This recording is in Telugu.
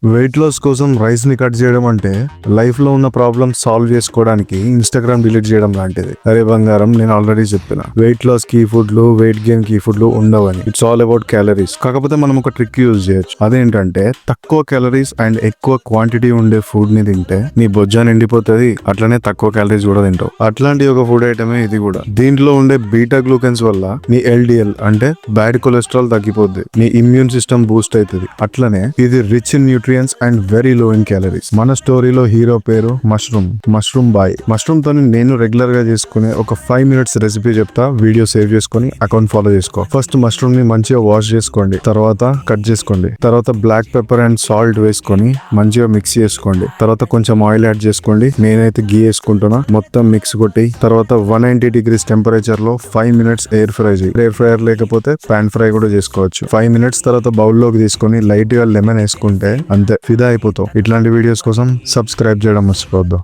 వెయిట్ లాస్ కోసం రైస్ ని కట్ చేయడం అంటే లైఫ్ లో ఉన్న ప్రాబ్లమ్ సాల్వ్ చేసుకోవడానికి ఇన్స్టాగ్రామ్ డిలీట్ చేయడం లాంటిది. అరే బంగారం, నేను ఆల్రెడీ చెప్పిన వెయిట్ లాస్ కి ఫుడ్లు, వెయిట్ గెయిన్ కి ఫుడ్లు ఉండవని. It's all about calories. కాకపోతే మనం ఒక ట్రిక్ యూజ్ చేయొచ్చు. అదేంటంటే తక్కువ క్యాలరీస్ అండ్ ఎక్కువ క్వాంటిటీ ఉండే ఫుడ్ ని తింటే నీ బొజ్జా నిండిపోతుంది, అట్లనే తక్కువ క్యాలరీస్ కూడా తింటావు. అట్లాంటి ఒక ఫుడ్ ఐటమే ఇది కూడా. దీంట్లో ఉండే బీటా గ్లూకెన్స్ వల్ల నీ ఎల్డిఎల్ అంటే బ్యాడ్ కొలెస్ట్రాల్ తగ్గిపోద్ది, నీ ఇమ్యూన్ సిస్టమ్ బూస్ట్ అవుతుంది. అట్లనే ఇది rich in nutrients and very low in calories. మన స్టోరీలో హీరో పేరు మష్రూమ్ బాయ్. మష్రూమ్ తోని నేను రెగ్యులర్ గా చేసుకునే ఒక 5 minutes రెసిపీ చెప్తా. వీడియో సేవ్ చేసుకుని అకౌంట్ ఫాలో చేసుకో. ఫస్ట్ మష్రూమ్ ని మంచిగా వాష్ చేసుకోండి, తర్వాత కట్ చేసుకోండి, తర్వాత బ్లాక్ పెప్పర్ అండ్ సాల్ట్ వేసుకొని మంచిగా మిక్స్ చేసుకోండి. తర్వాత కొంచెం ఆయిల్ యాడ్ చేసుకోండి. నేనైతే గీ వేసుకుంటున్నా. మొత్తం మిక్స్ కొట్టి తర్వాత 190 degrees టెంపరేచర్ లో 5 minutes ఎయిర్ ఫ్రై చేయి. ఎయిర్ ఫ్రైయర్ లేకపోతే పాన్ ఫ్రై కూడా చేసుకోవచ్చు. 5 minutes తర్వాత బౌల్ లోకి తీసుకొని లైట్ గా లెమన్ వేసుకుంటే అంతే, ఫిదా అయిపోతావు. ఇట్లాంటి వీడియోస్ కోసం సబ్స్క్రైబ్ చేయడం మర్చిపోవద్దు.